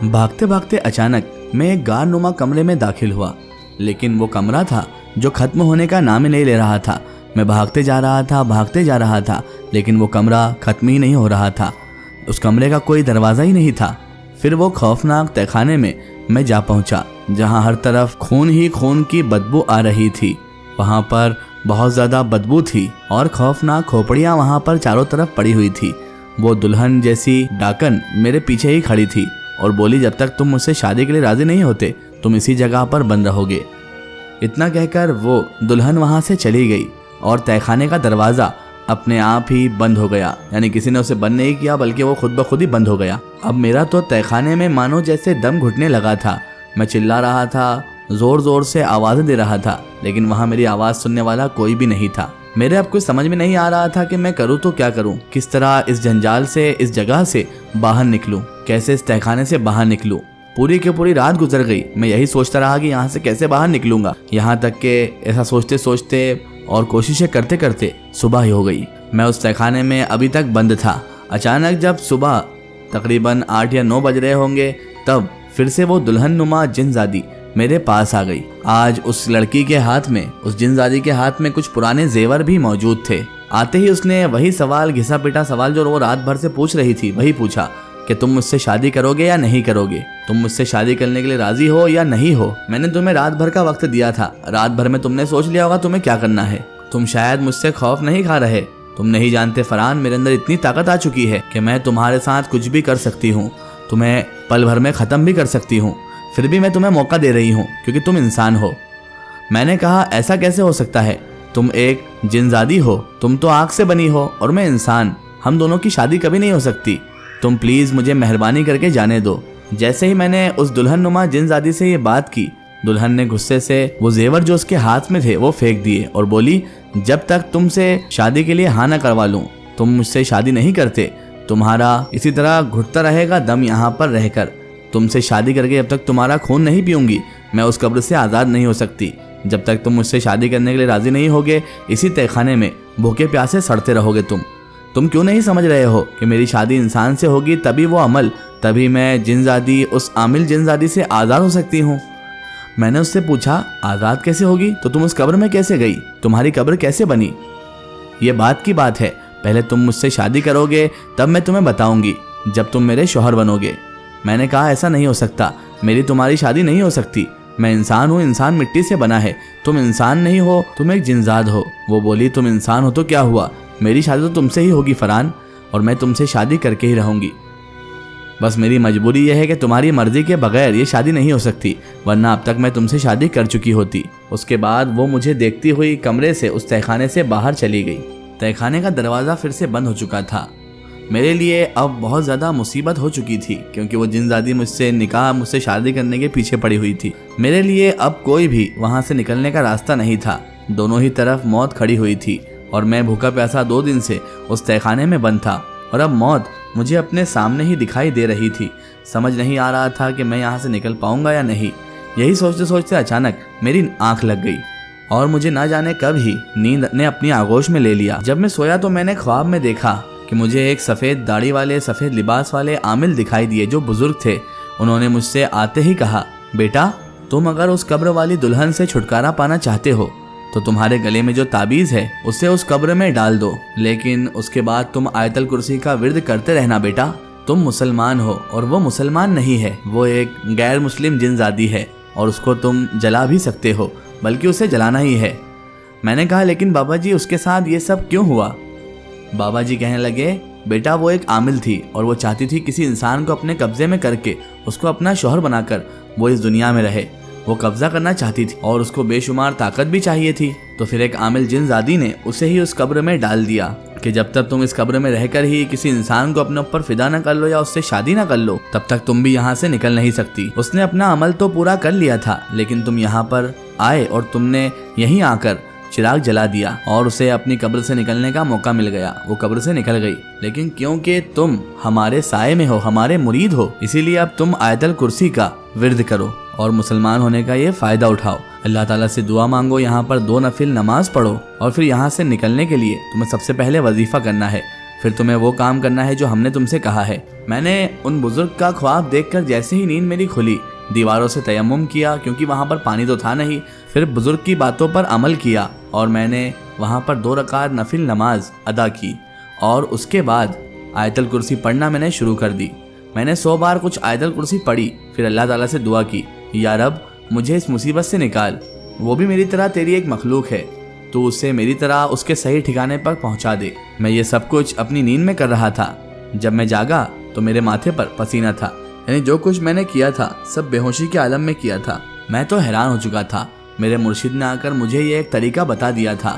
भागते भागते अचानक मैं एक गारनुमा कमरे में दाखिल हुआ, लेकिन वो कमरा था जो खत्म होने का नाम ही नहीं ले रहा था। मैं भागते जा रहा था, लेकिन वो कमरा खत्म ही नहीं हो रहा था। उस कमरे का कोई दरवाज़ा ही नहीं था। फिर वो खौफनाक तहखाने में मैं जा पहुंचा, जहां हर तरफ खून ही खून की बदबू आ रही थी। वहां पर बहुत ज़्यादा बदबू थी और खौफनाक खोपड़ियाँ वहां पर चारों तरफ पड़ी हुई थी। वो दुल्हन जैसी डाकन मेरे पीछे ही खड़ी थी और बोली, जब तक तुम मुझसे शादी के लिए राजी नहीं होते तुम इसी जगह पर बंद रहोगे। इतना कहकर वो दुल्हन वहां से चली गई और तहखाने का दरवाज़ा अपने आप ही बंद हो गया। यानी किसी ने उसे बंद नहीं किया, बल्कि वो खुद ब खुद ही बंद हो गया। अब मेरा तो तहखाने में मानो जैसे दम घुटने लगा था। मैं चिल्ला रहा था, जोर जोर से आवाज़ें दे रहा था, लेकिन वहाँ मेरी आवाज़ सुनने वाला कोई भी नहीं था। मेरे अब कुछ समझ में नहीं आ रहा था कि मैं करूँ तो क्या करूँ, किस तरह इस जंजाल से, इस जगह से बाहर निकलूँ, कैसे इस तहखाने से बाहर निकलूँ। पूरी की पूरी रात गुजर गई। मैं यही सोचता रहा कि यहाँ से कैसे बाहर निकलूंगा। यहाँ तक कि ऐसा सोचते सोचते और कोशिशें करते करते सुबह ही हो गई। मैं उस तहखाने में अभी तक बंद था। अचानक जब सुबह तकरीबन 8 या 9 बज रहे होंगे, तब फिर से वो दुल्हन नुमा जिनजादी मेरे पास आ गई। आज उस लड़की के हाथ में, उस जिनजादी के हाथ में कुछ पुराने जेवर भी मौजूद थे। आते ही उसने वही सवाल, घिसा पिटा सवाल जो वो रात भर से पूछ रही थी, वही पूछा कि तुम मुझसे शादी करोगे या नहीं करोगे, तुम मुझसे शादी करने के लिए राजी हो या नहीं हो। मैंने तुम्हें रात भर का वक्त दिया था। रात भर में तुमने सोच लिया होगा तुम्हें क्या करना है। तुम शायद मुझसे खौफ नहीं खा रहे। तुम नहीं जानते फरहान, मेरे अंदर इतनी ताकत आ चुकी है कि मैं तुम्हारे साथ कुछ भी कर सकती हूँ, तुम्हें पल भर में ख़त्म भी कर सकती हूँ। फिर भी मैं तुम्हें मौका दे रही हूँ क्योंकि तुम इंसान हो। मैंने कहा, ऐसा कैसे हो सकता है? तुम एक जिनजादी हो, तुम तो आग से बनी हो और मैं इंसान। हम दोनों की शादी कभी नहीं हो सकती। तुम प्लीज़ मुझे मेहरबानी करके जाने दो। जैसे ही मैंने उस दुल्हन नुमा जिनजादी से ये बात की, दुल्हन ने गुस्से से वो जेवर जो उसके हाथ में थे वो फेंक दिए और बोली, जब तक तुमसे शादी के लिए हाँ ना करवा लूँ तुम मुझसे शादी नहीं करते। तुम्हारा इसी तरह घुटता रहेगा दम यहाँ पर रहकर। तुमसे शादी करके जब तक तुम्हारा खून नहीं पीऊंगी मैं उस कब्र से आज़ाद नहीं हो सकती। जब तक तुम मुझसे शादी करने के लिए राज़ी नहीं होगे, इसी तहखाने में भूखे प्यासे सड़ते रहोगे। तुम क्यों नहीं समझ रहे हो कि मेरी शादी इंसान से होगी, तभी वो अमल, तभी मैं जिनजादी उस आमिल जिनजादी से आज़ाद हो सकती हूँ। मैंने उससे पूछा, आज़ाद कैसे होगी? तो तुम उस कब्र में कैसे गई? तुम्हारी कब्र कैसे बनी? ये बात की बात है। पहले तुम मुझसे शादी करोगे तब मैं तुम्हें बताऊंगी, जब तुम मेरे शौहर बनोगे। मैंने कहा, ऐसा नहीं हो सकता, मेरी तुम्हारी शादी नहीं हो सकती। मैं इंसान हूँ, इंसान मिट्टी से बना है। तुम इंसान नहीं हो, तुम एक जिनजाद हो। वो बोली, तुम इंसान हो तो क्या हुआ, मेरी शादी तो तुमसे ही होगी फरहान, और मैं तुमसे शादी करके ही रहूंगी। बस मेरी मजबूरी यह है कि तुम्हारी मर्जी के बगैर ये शादी नहीं हो सकती, वरना अब तक मैं तुमसे शादी कर चुकी होती। उसके बाद वो मुझे देखती हुई कमरे से, उस तहखाने से बाहर चली गई। तहखाने का दरवाज़ा फिर से बंद हो चुका था। मेरे लिए अब बहुत ज़्यादा मुसीबत हो चुकी थी, क्योंकि वो जिनजादी मुझसे शादी करने के पीछे पड़ी हुई थी। मेरे लिए अब कोई भी वहाँ से निकलने का रास्ता नहीं था। दोनों ही तरफ मौत खड़ी हुई थी और मैं भूखा प्यासा 2 दिन से उस तहखाने में बंद था, और अब मौत मुझे अपने सामने ही दिखाई दे रही थी। समझ नहीं आ रहा था कि मैं यहाँ से निकल पाऊंगा या नहीं। यही सोचते सोचते अचानक मेरी आंख लग गई और मुझे ना जाने कब ही नींद ने अपनी आगोश में ले लिया। जब मैं सोया तो मैंने ख्वाब में देखा कि मुझे एक सफ़ेद दाढ़ी वाले, सफ़ेद लिबास वाले आमिल दिखाई दिए जो बुजुर्ग थे। उन्होंने मुझसे आते ही कहा, बेटा, तुम अगर उस कब्र वाली दुल्हन से छुटकारा पाना चाहते हो तो तुम्हारे गले में जो ताबीज़ है उसे उस कब्र में डाल दो, लेकिन उसके बाद तुम आयतल कुर्सी का विर्द करते रहना बेटा। तुम मुसलमान हो और वो मुसलमान नहीं है, वो एक गैर मुस्लिम जिनजादी है और उसको तुम जला भी सकते हो, बल्कि उसे जलाना ही है। मैंने कहा, लेकिन बाबा जी उसके साथ ये सब क्यों हुआ? बाबा जी कहने लगे, बेटा वो एक आमिल थी और वो चाहती थी किसी इंसान को अपने कब्जे में करके उसको अपना शौहर बनाकर वो इस दुनिया में रहे। वो कब्जा करना चाहती थी और उसको बेशुमार ताकत भी चाहिए थी। तो फिर एक आमिल जिनजादी ने उसे ही उस कब्र में डाल दिया कि जब तक तुम इस कब्र में रहकर ही किसी इंसान को अपने ऊपर फिदा न कर लो या उससे शादी न कर लो, तब तक तुम भी यहाँ से निकल नहीं सकती। उसने अपना अमल तो पूरा कर लिया था, लेकिन तुम यहाँ पर आए और तुमने यहीं आकर चिराग जला दिया और उसे अपनी कब्र से निकलने का मौका मिल गया। वो कब्र से निकल गई, लेकिन क्योंकि तुम हमारे साए में हो, हमारे मुरीद हो, इसीलिए अब तुम आयतल कुर्सी का विर्द करो और मुसलमान होने का ये फ़ायदा उठाओ। अल्लाह ताला से दुआ मांगो, यहाँ पर 2 नफिल नमाज पढ़ो और फिर यहाँ से निकलने के लिए तुम्हें सबसे पहले वजीफ़ा करना है। फिर तुम्हें वो काम करना है जो हमने तुमसे कहा है। मैंने उन बुजुर्ग का ख्वाब देखकर जैसे ही नींद मेरी खुली, दीवारों से तयम्मुम किया क्योंकि वहाँ पर पानी तो था नहीं। फिर बुजुर्ग की बातों पर अमल किया और मैंने वहाँ पर 2 रकात नफिल नमाज अदा की और उसके बाद आयतल कुर्सी पढ़ना मैंने शुरू कर दी। मैंने 100 बार कुछ आयतल कुर्सी पढ़ी, फिर अल्लाह ताला से दुआ की, या रब मुझे इस मुसीबत से निकाल, वो भी मेरी तरह तेरी एक मखलूक है, तो उसे मेरी तरह उसके सही ठिकाने पर पहुंचा दे। मैं ये सब कुछ अपनी नींद में कर रहा था। जब मैं जागा तो मेरे माथे पर पसीना था, यानी जो कुछ मैंने किया था सब बेहोशी के आलम में किया था। मैं तो हैरान हो चुका था। मेरे मुर्शिद ने आकर मुझे ये एक तरीका बता दिया था।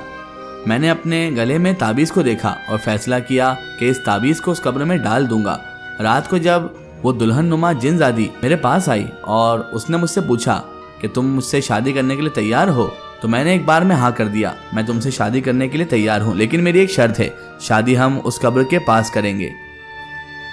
मैंने अपने गले में ताबीज़ को देखा और फैसला किया कि इस ताबीज़ को उस कब्र में डाल दूंगा। रात को जब वो दुल्हन नुमा जिन्नज़ादी मेरे पास आई और उसने मुझसे पूछा कि तुम मुझसे शादी करने के लिए तैयार हो, तो मैंने एक बार में हाँ कर दिया। मैं तुमसे शादी करने के लिए तैयार हूँ, लेकिन मेरी एक शर्त है, शादी हम उस कब्र के पास करेंगे।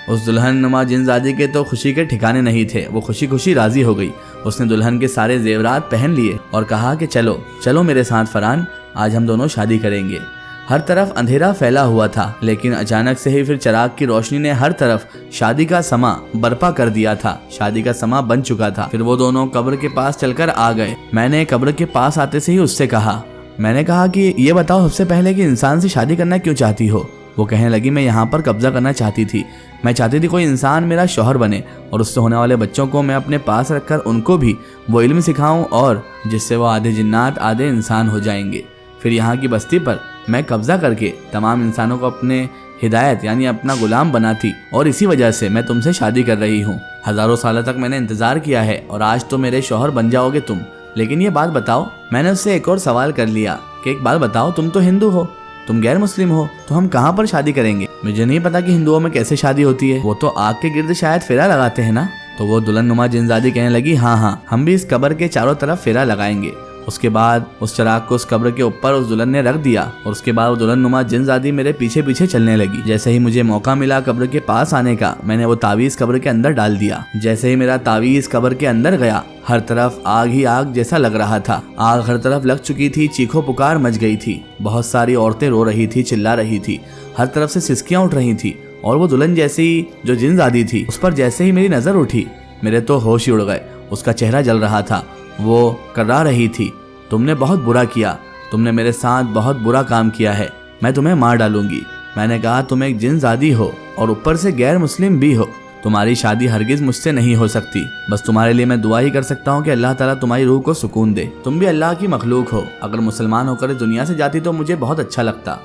उस दुल्हन नुमा जिन्नज़ादी के तो खुशी के ठिकाने नहीं थे। वो खुशी खुशी राजी हो गई। उसने दुल्हन के सारे जेवरात पहन लिए और कहा कि चलो चलो मेरे साथ फरहान, आज हम दोनों शादी करेंगे। हर तरफ अंधेरा फैला हुआ था, लेकिन अचानक से ही फिर चिराग की रोशनी ने हर तरफ शादी का समा बर्पा कर दिया था। शादी का समा बन चुका था। फिर वो दोनों कब्र के पास चलकर आ गए। मैंने कब्र के पास आते से ही उससे कहा, मैंने कहा कि ये बताओ सबसे पहले कि इंसान से शादी करना क्यों चाहती हो। वो कहने लगी, मैं यहाँ पर कब्जा करना चाहती थी। मैं चाहती थी कोई इंसान मेरा शौहर बने और उससे होने वाले बच्चों को मैं अपने पास रखकर उनको भी वो इल्म सिखाऊं और जिससे वो आधे जिन्नात आधे इंसान हो जाएंगे। फिर यहाँ की बस्ती पर मैं कब्जा करके तमाम इंसानों को अपने हिदायत यानी अपना गुलाम बनाती और इसी वजह से मैं तुमसे शादी कर रही हूँ। हजारों सालों तक मैंने इंतजार किया है और आज तो मेरे शौहर बन जाओगे तुम। लेकिन ये बात बताओ, मैंने उससे एक और सवाल कर लिया कि एक बात बताओ, तुम तो हिंदू हो, तुम गैर मुस्लिम हो, तो हम कहाँ पर शादी करेंगे। मुझे नहीं पता कि हिंदुओं में कैसे शादी होती है, वो तो आग के गिर्द शायद फेरा लगाते हैं ना। तो वो दुल्हन नुमा जिन्नज़ादी कहने लगी, हाँ, हम भी इस कब्र के चारों तरफ फेरा लगाएंगे। उसके बाद उस चिराग को उस कब्र के ऊपर उस दुल्हन ने रख दिया और उसके बाद वो दुल्हन नुमा जिन्नज़ादी मेरे पीछे पीछे चलने लगी। जैसे ही मुझे मौका मिला कब्र के पास आने का, मैंने वो तावीज़ कब्र के अंदर डाल दिया। जैसे ही मेरा तावीज़ कब्र के अंदर गया, हर तरफ आग ही आग जैसा लग रहा था। आग हर तरफ लग चुकी थी, चीखों पुकार मच गई थी। बहुत सारी औरतें रो रही थी, चिल्ला रही थी, हर तरफ से सिसकियां उठ रही थी। और वो दुल्हन जैसी जो जिन्नज़ादी थी, उस पर जैसे ही मेरी नजर उठी, मेरे तो होश ही उड़ गए। उसका चेहरा जल रहा था, वो कर्रा रही थी, तुमने बहुत बुरा किया, तुमने मेरे साथ बहुत बुरा काम किया है, मैं तुम्हें मार डालूंगी। मैंने कहा, तुम एक जिन्नज़ादी हो और ऊपर से गैर मुस्लिम भी हो, तुम्हारी शादी हरगिज मुझसे नहीं हो सकती। बस तुम्हारे लिए मैं दुआ ही कर सकता हूँ कि अल्लाह ताला तुम्हारी रूह को सुकून दे। तुम भी अल्लाह की मखलूक हो, अगर मुसलमान होकर दुनिया से जाती तो मुझे बहुत अच्छा लगता।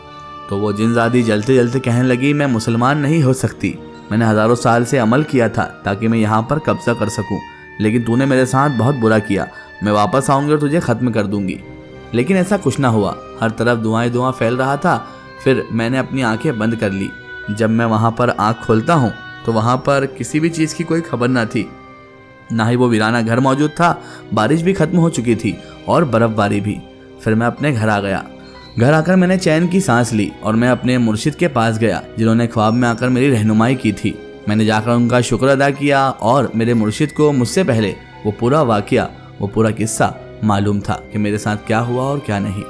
तो वो जिन्नज़ादी जलते जलते कहने लगी, मैं मुसलमान नहीं हो सकती। मैंने हज़ारों साल से अमल किया था ताकि मैं यहाँ पर कब्जा कर सकूँ, लेकिन तूने मेरे साथ बहुत बुरा किया। मैं वापस आऊँगी और तुझे ख़त्म कर दूँगी। लेकिन ऐसा कुछ ना हुआ। हर तरफ धुआं धुआं फैल रहा था। फिर मैंने अपनी आंखें बंद कर ली। जब मैं वहाँ पर आँख खोलता हूँ तो वहाँ पर किसी भी चीज़ की कोई खबर ना थी, ना ही वो वीराना घर मौजूद था। बारिश भी ख़त्म हो चुकी थी और बर्फ़बारी भी। फिर मैं अपने घर आ गया। घर आकर मैंने चैन की सांस ली और मैं अपने मुर्शिद के पास गया जिन्होंने ख्वाब में आकर मेरी रहनुमाई की थी। मैंने जाकर उनका शुक्र अदा किया और मेरे मुर्शिद को मुझसे पहले वो पूरा वाक़या, वो पूरा किस्सा मालूम था कि मेरे साथ क्या हुआ और क्या नहीं।